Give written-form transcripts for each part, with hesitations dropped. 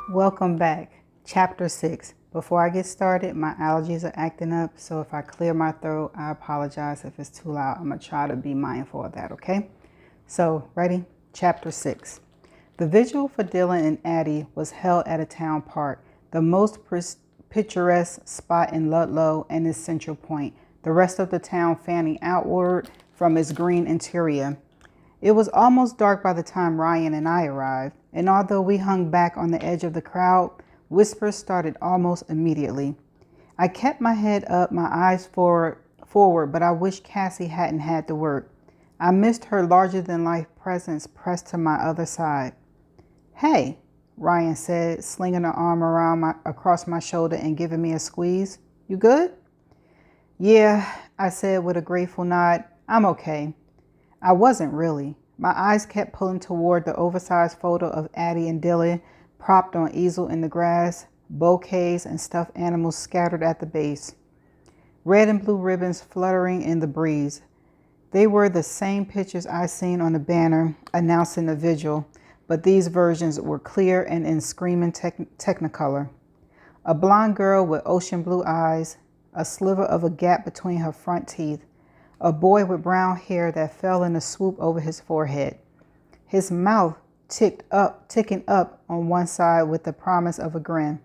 Welcome back. Chapter 6. Before I get started, my allergies are acting up, so if I clear my throat, I apologize if it's too loud. I'm going to try to be mindful of that, okay? So, ready? Chapter 6. The vigil for Dylan and Addie was held at a town park, the most picturesque spot in Ludlow and its central point, the rest of the town fanning outward from its green interior. It was almost dark by the time Ryan and I arrived, and although we hung back on the edge of the crowd, whispers started almost immediately. I kept my head up, my eyes forward, but I wish Cassie hadn't had to work. I missed her larger-than-life presence pressed to my other side. "Hey," Ryan said, slinging her arm across my shoulder and giving me a squeeze. "You good?" "Yeah," I said with a grateful nod. "I'm okay." I wasn't really. My eyes kept pulling toward the oversized photo of Addie and Dylan propped on easel in the grass, bouquets and stuffed animals scattered at the base. Red and blue ribbons fluttering in the breeze. They were the same pictures I seen on the banner announcing the vigil, but these versions were clear and in screaming technicolor. A blonde girl with ocean blue eyes, a sliver of a gap between her front teeth, a boy with brown hair that fell in a swoop over his forehead. His mouth ticking up on one side with the promise of a grin.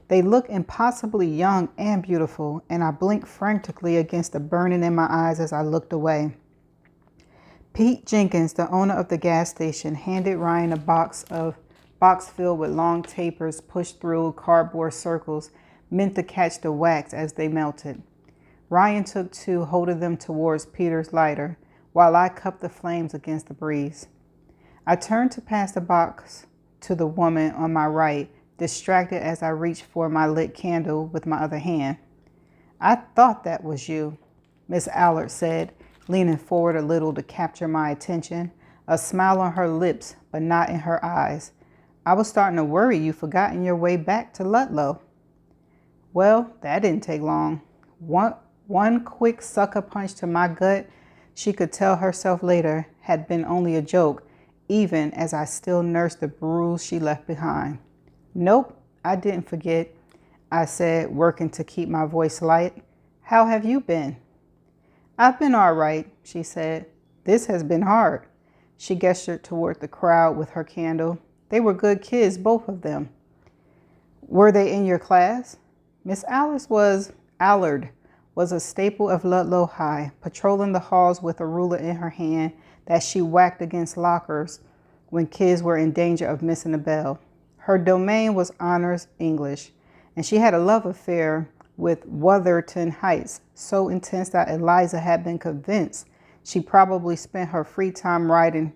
They looked impossibly young and beautiful, and I blinked frantically against the burning in my eyes as I looked away. Pete Jenkins, the owner of the gas station, handed Ryan a box filled with long tapers pushed through cardboard circles meant to catch the wax as they melted. Ryan took two, holding them towards Peter's lighter, while I cupped the flames against the breeze. I turned to pass the box to the woman on my right, distracted as I reached for my lit candle with my other hand. "I thought that was you," Miss Allard said, leaning forward a little to capture my attention, a smile on her lips but not in her eyes. "I was starting to worry you forgotten your way back to Ludlow." Well, that didn't take long. One quick sucker punch to my gut, she could tell herself later, had been only a joke, even as I still nursed the bruise she left behind. "Nope, I didn't forget," I said, working to keep my voice light. "How have you been?" "I've been all right," she said. "This has been hard." She gestured toward the crowd with her candle. "They were good kids, both of them." "Were they in your class?" Miss Allard was a staple of Ludlow High, patrolling the halls with a ruler in her hand that she whacked against lockers when kids were in danger of missing a bell. Her domain was honors English, and she had a love affair with Wuthering Heights, so intense that Eliza had been convinced she probably spent her free time writing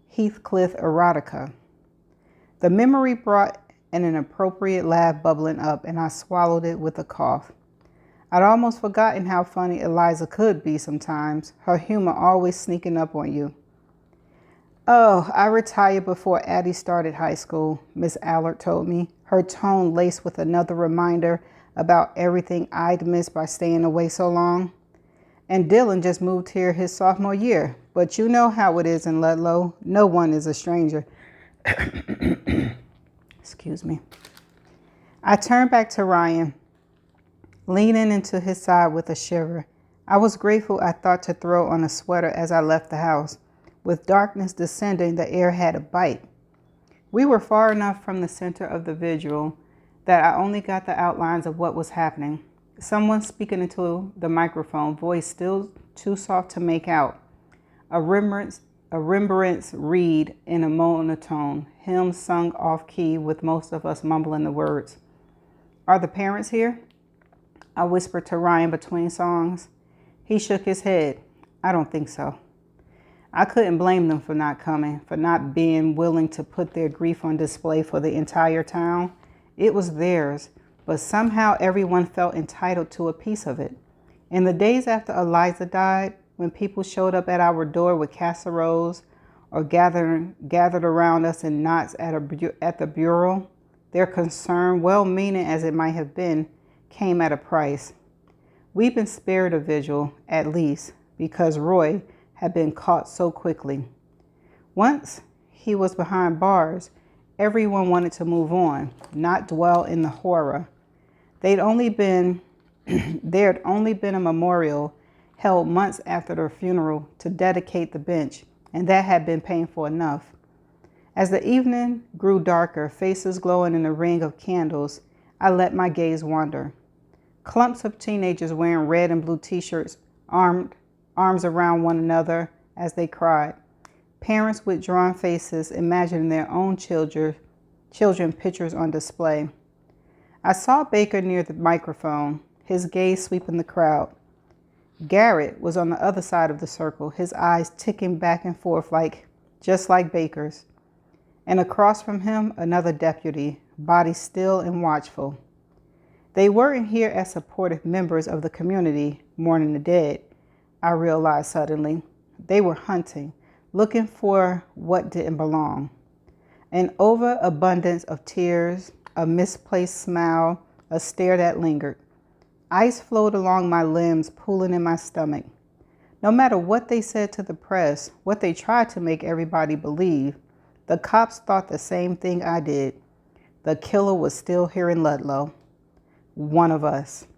Heathcliff erotica. The memory brought an inappropriate laugh bubbling up, and I swallowed it with a cough. I'd almost forgotten how funny Eliza could be sometimes, her humor always sneaking up on you. "Oh, I retired before Addie started high school," Miss Allard told me, her tone laced with another reminder about everything I'd missed by staying away so long. "And Dylan just moved here his sophomore year, but you know how it is in Ludlow. No one is a stranger." Excuse me. I turned back to Ryan, leaning into his side with a shiver. I was grateful I thought to throw on a sweater as I left the house. With darkness descending, the air had a bite. We were far enough from the center of the vigil that I only got the outlines of what was happening. Someone speaking into the microphone, voice still too soft to make out. A remembrance read in a monotone, hymn sung off key with most of us mumbling the words. "Are the parents here?" I whispered to Ryan between songs. He shook his head. "I don't think so." I couldn't blame them for not coming, for not being willing to put their grief on display for the entire town. It was theirs, but somehow everyone felt entitled to a piece of it. In the days after Eliza died, when people showed up at our door with casseroles or gathered around us in knots at the bureau, their concern, well-meaning as it might have been, came at a price. We've been spared a vigil, at least, because Roy had been caught so quickly. Once he was behind bars, Everyone wanted to move on, not dwell in the horror. There'd only been a memorial held months after their funeral to dedicate the bench, and that had been painful enough. As the evening grew darker, faces glowing in a ring of candles, I let my gaze wander. Clumps of teenagers wearing red and blue t-shirts, arms around one another as they cried. Parents with drawn faces imagining their own children pictures on display. I saw Baker near the microphone, his gaze sweeping the crowd. Garrett was on the other side of the circle, his eyes ticking back and forth just like Baker's. And across from him, another deputy, body still and watchful. They weren't here as supportive members of the community mourning the dead, I realized suddenly. They were hunting, looking for what didn't belong. An overabundance of tears, a misplaced smile, a stare that lingered. Ice flowed along my limbs, pooling in my stomach. No matter what they said to the press, what they tried to make everybody believe, the cops thought the same thing I did. The killer was still here in Ludlow. One of us.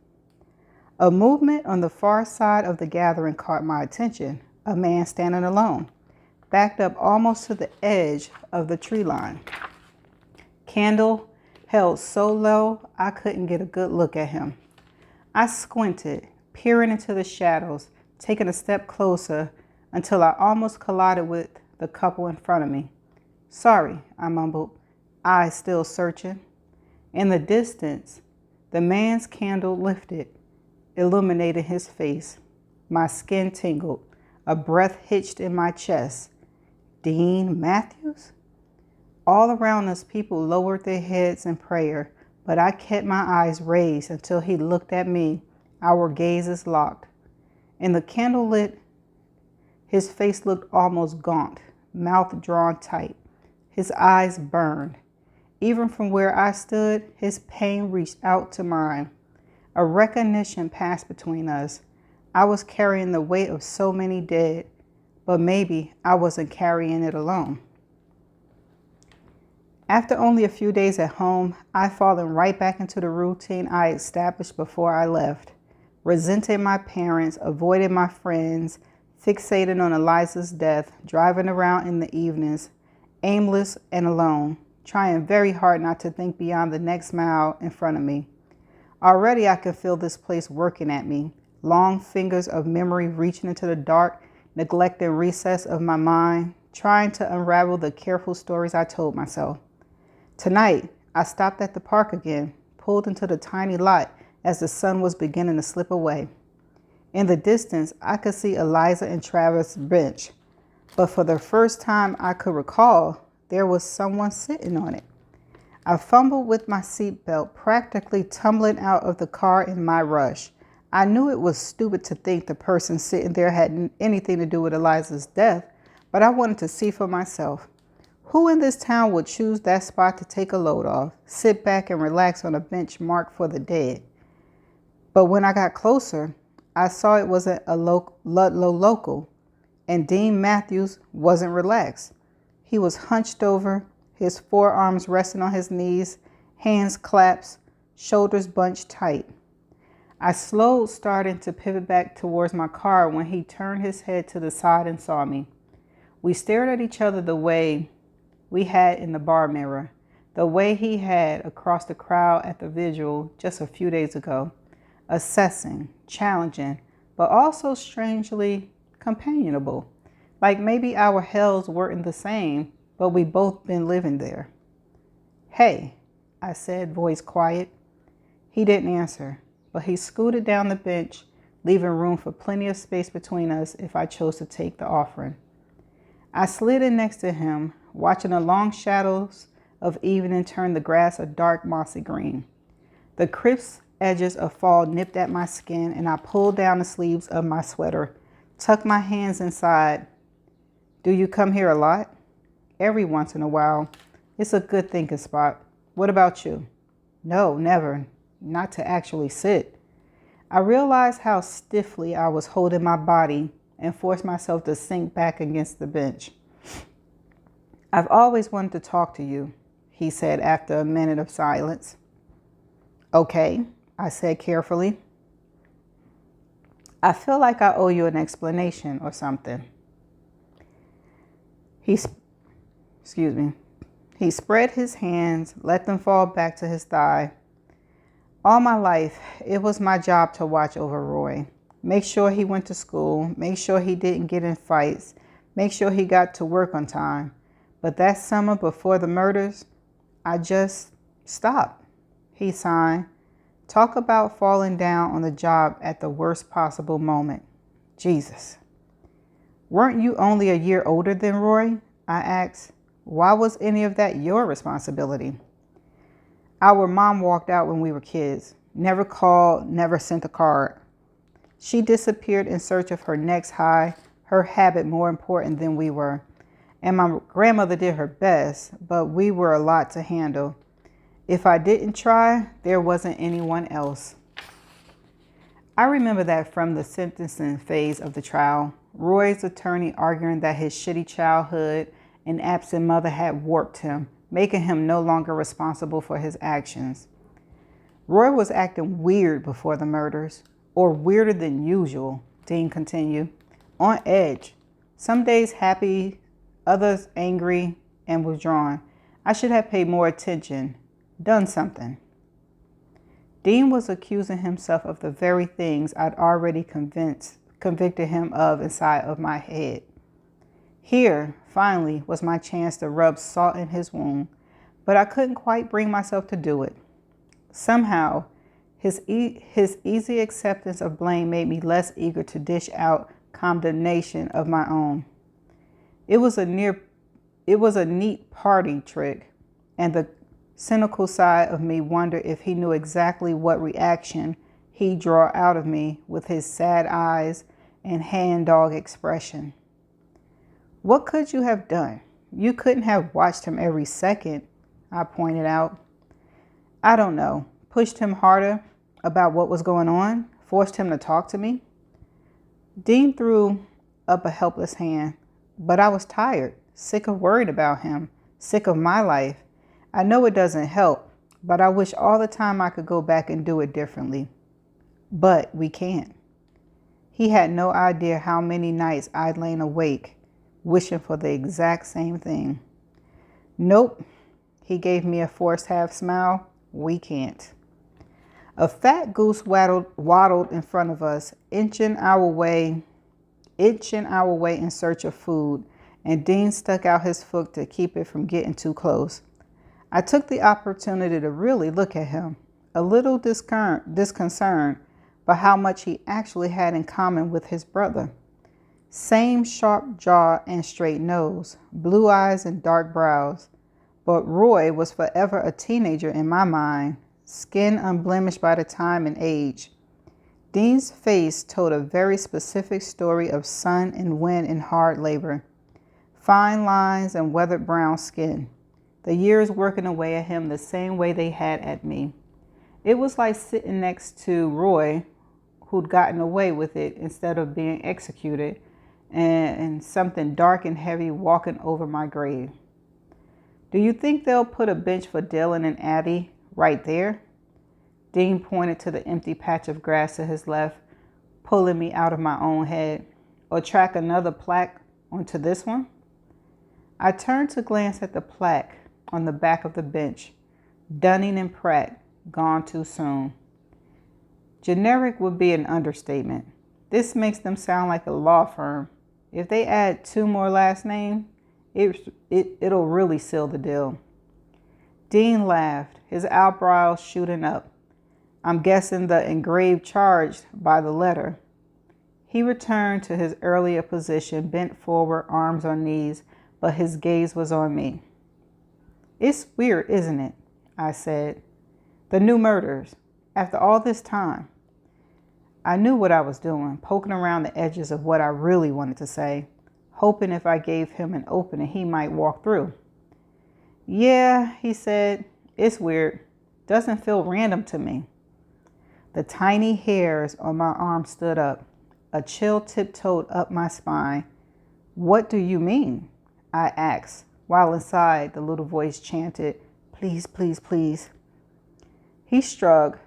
A movement on the far side of the gathering caught my attention. A man standing alone, backed up almost to the edge of the tree line. Candle held so low I couldn't get a good look at him. I squinted, peering into the shadows, taking a step closer until I almost collided with the couple in front of me. Sorry, I mumbled, eyes still searching. In the distance, the man's candle lifted, illuminating his face. My skin tingled, a breath hitched in my chest. Dean Matthews? All around us, people lowered their heads in prayer, but I kept my eyes raised until he looked at me, our gazes locked. In the candlelit, his face looked almost gaunt, mouth drawn tight. His eyes burned. Even from where I stood, his pain reached out to mine. A recognition passed between us. I was carrying the weight of so many dead, but maybe I wasn't carrying it alone. After only a few days at home, I'd fallen right back into the routine I established before I left. Resenting my parents, avoiding my friends, fixated on Eliza's death, driving around in the evenings, aimless and alone, trying very hard not to think beyond the next mile in front of me. Already I could feel this place working at me, long fingers of memory reaching into the dark, neglected recess of my mind, trying to unravel the careful stories I told myself. Tonight, I stopped at the park again, pulled into the tiny lot as the sun was beginning to slip away. In the distance, I could see Eliza and Travis' bench, but for the first time I could recall, there was someone sitting on it. I fumbled with my seatbelt, practically tumbling out of the car in my rush. I knew it was stupid to think the person sitting there had anything to do with Eliza's death, but I wanted to see for myself. Who in this town would choose that spot to take a load off, sit back and relax on a bench marked for the dead? But when I got closer, I saw it wasn't a Ludlow local, and Dean Matthews wasn't relaxed. He was hunched over, his forearms resting on his knees, hands clasped, shoulders bunched tight. I slowed, starting to pivot back towards my car when he turned his head to the side and saw me. We stared at each other the way we had in the bar mirror, the way he had across the crowd at the vigil just a few days ago, assessing, challenging, but also strangely companionable. Like maybe our hells weren't the same, but we both been living there. Hey, I said, voice quiet. He didn't answer, but he scooted down the bench, leaving room for plenty of space between us if I chose to take the offering. I slid in next to him, watching the long shadows of evening turn the grass a dark mossy green. The crisp edges of fall nipped at my skin, and I pulled down the sleeves of my sweater, tucked my hands inside. Do you come here a lot? Every once in a while. It's a good thinking spot. What about you? No, never. Not to actually sit. I realized how stiffly I was holding my body and forced myself to sink back against the bench. I've always wanted to talk to you, he said after a minute of silence. Okay, I said carefully. I feel like I owe you an explanation or something. He spread his hands, let them fall back to his thigh. All my life, it was my job to watch over Roy. Make sure he went to school, make sure he didn't get in fights, make sure he got to work on time. But that summer before the murders, I just stopped. He sighed. Talk about falling down on the job at the worst possible moment. Jesus. Weren't you only a year older than Roy? I asked. Why was any of that your responsibility? Our mom walked out when we were kids. Never called, never sent a card. She disappeared in search of her next high, her habit more important than we were. And my grandmother did her best, but we were a lot to handle. If I didn't try, there wasn't anyone else. I remember that from the sentencing phase of the trial, Roy's attorney arguing that his shitty childhood and absent mother had warped him, making him no longer responsible for his actions. Roy was acting weird before the murders, or weirder than usual, Dean continued, on edge. Some days happy, others angry and withdrawn. I should have paid more attention, done something. Dean was accusing himself of the very things I'd already convicted him of inside of my head. Here, finally, was my chance to rub salt in his wound, but I couldn't quite bring myself to do it. Somehow, his easy acceptance of blame made me less eager to dish out condemnation of my own. It was a neat party trick, and the cynical side of me wondered if he knew exactly what reaction he'd draw out of me with his sad eyes and hand-dog expression. What could you have done? You couldn't have watched him every second, I pointed out. I don't know. Pushed him harder about what was going on? Forced him to talk to me? Dean threw up a helpless hand, but I was tired, sick of worried about him, sick of my life. I know it doesn't help, but I wish all the time I could go back and do it differently. But we can't. He had no idea how many nights I'd lain awake, wishing for the exact same thing. Nope, he gave me a forced half smile. We can't. A fat goose waddled in front of us, inching our way in search of food, and Dean stuck out his foot to keep it from getting too close. I took the opportunity to really look at him, a little disconcerted by how much he actually had in common with his brother. Same sharp jaw and straight nose, blue eyes and dark brows. But Roy was forever a teenager in my mind, skin unblemished by the time and age. Dean's face told a very specific story of sun and wind and hard labor, fine lines and weathered brown skin. The years working away at him the same way they had at me. It was like sitting next to Roy, who'd gotten away with it instead of being executed, and something dark and heavy walking over my grave. Do you think they'll put a bench for Dylan and Addie right there? Dean pointed to the empty patch of grass to his left, pulling me out of my own head. Or track another plaque onto this one? I turned to glance at the plaque on the back of the bench. Dunning and Pratt, gone too soon. Generic would be an understatement. This makes them sound like a law firm. If they add 2 more last names, it'll really seal the deal. Dean laughed, his eyebrows shooting up. I'm guessing the engraved charge by the letter. He returned to his earlier position, bent forward, arms on knees, but his gaze was on me. It's weird, isn't it? I said. The new murders, after all this time. I knew what I was doing, poking around the edges of what I really wanted to say, hoping if I gave him an opening, he might walk through. Yeah, he said, it's weird. Doesn't feel random to me. The tiny hairs on my arm stood up. A chill tiptoed up my spine. What do you mean? I asked, while inside the little voice chanted, Please, please, please. He shrugged.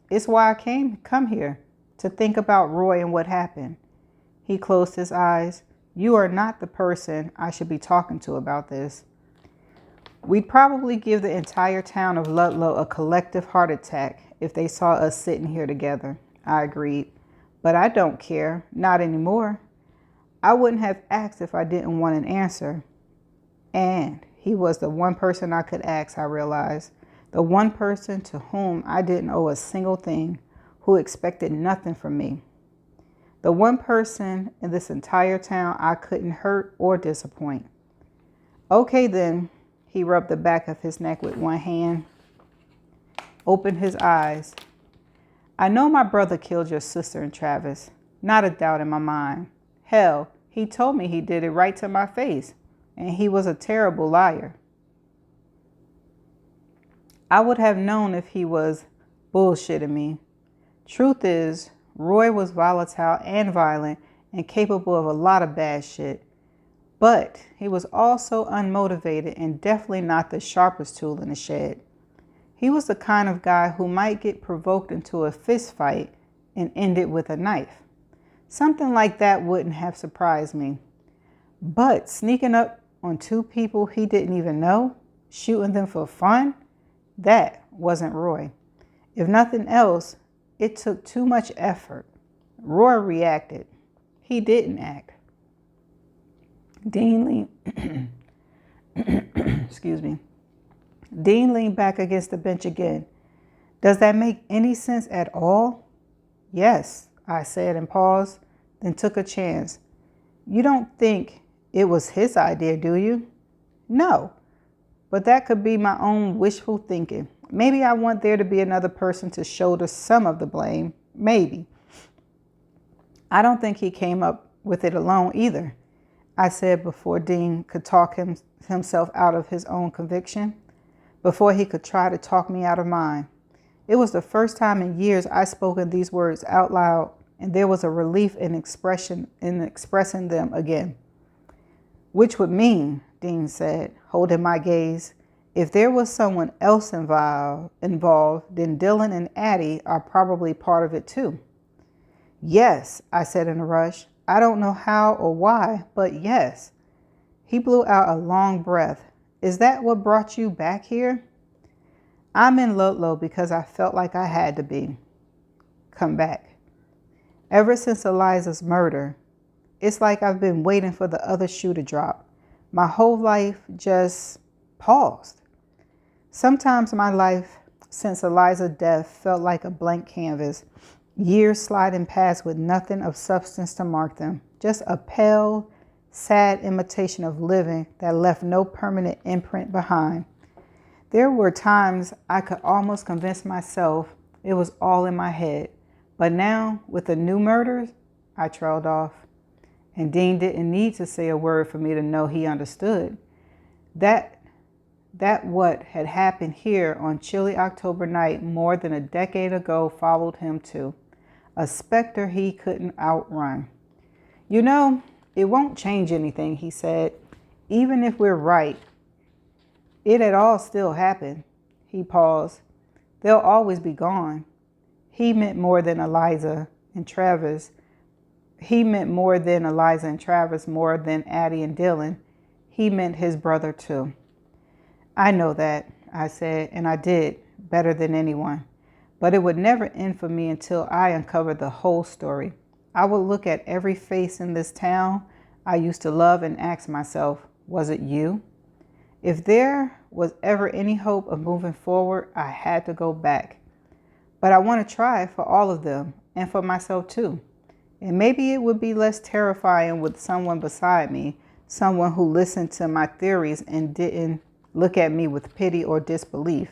It's why I come here, to think about Roy and what happened. He closed his eyes. You are not the person I should be talking to about this. We'd probably give the entire town of Ludlow a collective heart attack if they saw us sitting here together. I agreed. But I don't care. Not anymore. I wouldn't have asked if I didn't want an answer. And he was the one person I could ask, I realized. The one person to whom I didn't owe a single thing, who expected nothing from me. The one person in this entire town I couldn't hurt or disappoint. Okay then, he rubbed the back of his neck with one hand, opened his eyes. I know my brother killed your sister and Travis. Not a doubt in my mind. Hell, he told me he did it right to my face, and he was a terrible liar. I would have known if he was bullshitting me. Truth is, Roy was volatile and violent and capable of a lot of bad shit. But he was also unmotivated and definitely not the sharpest tool in the shed. He was the kind of guy who might get provoked into a fist fight and end it with a knife. Something like that wouldn't have surprised me. But sneaking up on two people he didn't even know, shooting them for fun, that wasn't Roy. If nothing else, it took too much effort. Roy reacted. He didn't act. Dean leaned back against the bench again. Does that make any sense at all? Yes, I said and paused, then took a chance. You don't think it was his idea, do you? No, but that could be my own wishful thinking. Maybe I want there to be another person to shoulder some of the blame. Maybe. I don't think he came up with it alone either, I said before Dean could talk himself out of his own conviction, before he could try to talk me out of mine. It was the first time in years I spoken these words out loud, and there was a relief in expressing them again. Which would mean, Dean said, holding my gaze, if there was someone else involved, then Dylan and Addie are probably part of it too. Yes, I said in a rush. I don't know how or why, but yes. He blew out a long breath. Is that what brought you back here? I'm in Ludlow because I felt like I had to be. Come back. Ever since Eliza's murder, it's like I've been waiting for the other shoe to drop. My whole life just paused. Sometimes my life since Eliza's death felt like a blank canvas, years sliding past with nothing of substance to mark them, just a pale, sad imitation of living that left no permanent imprint behind. There were times I could almost convince myself it was all in my head, but now, with the new murders, I trailed off. And Dean didn't need to say a word for me to know he understood. That what had happened here on chilly October night more than a decade ago followed him too. A specter he couldn't outrun. You know, it won't change anything, he said. Even if we're right, it had all still happened. He paused. They'll always be gone. He meant more than Eliza and Travis. He meant more than Eliza and Travis, more than Addie and Dylan. He meant his brother too. I know that, I said, and I did, better than anyone. But it would never end for me until I uncovered the whole story. I would look at every face in this town I used to love and ask myself, was it you? If there was ever any hope of moving forward, I had to go back. But I want to try for all of them and for myself too. And maybe it would be less terrifying with someone beside me, someone who listened to my theories and didn't look at me with pity or disbelief.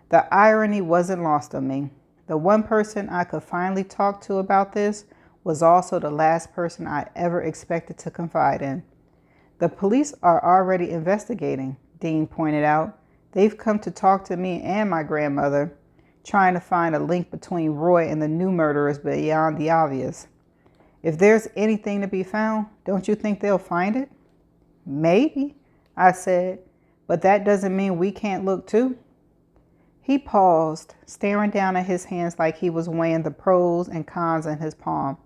The irony wasn't lost on me. The one person I could finally talk to about this was also the last person I ever expected to confide in. The police are already investigating, Dean pointed out. They've come to talk to me and my grandmother, trying to find a link between Roy and the new murderers beyond the obvious. If there's anything to be found, don't you think they'll find it? Maybe, I said, But that doesn't mean we can't look too. He paused, staring down at his hands like he was weighing the pros and cons in his palm.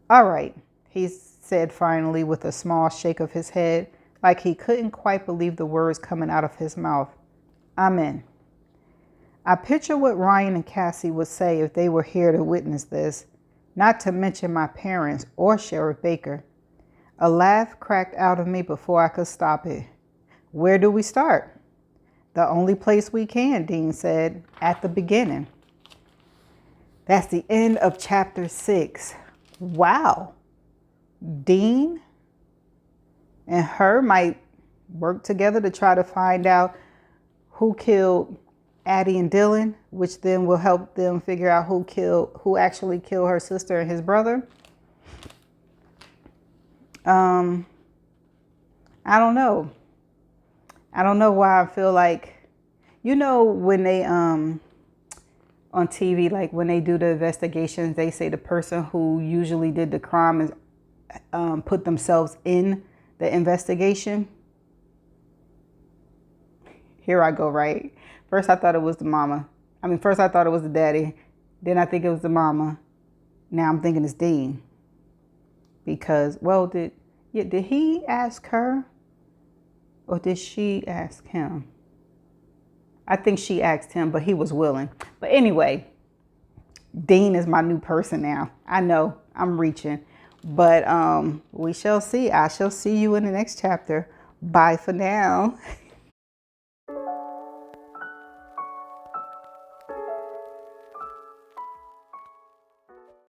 All right, he said finally with a small shake of his head, like he couldn't quite believe the words coming out of his mouth. I'm in. I picture what Ryan and Cassie would say if they were here to witness this, not to mention my parents or Sheriff Baker. A laugh cracked out of me before I could stop it. Where do we start? The only place we can, Dean said, at the beginning. That's the end of chapter 6. Wow. Dean and her might work together to try to find out who killed Addie and Dylan, which then will help them figure out who actually killed her sister and his brother. I don't know. I don't know why I feel like, when they on TV, like when they do the investigations, they say the person who usually did the crime is put themselves in the investigation. Here I go, right? First I thought it was the mama. First I thought it was the daddy. Then I think it was the mama. Now I'm thinking it's Dean. Because, did he ask her? Or did she ask him? I think she asked him, but he was willing. But anyway, Dean is my new person now. I know I'm reaching. But we shall see. I shall see you in the next chapter. Bye for now.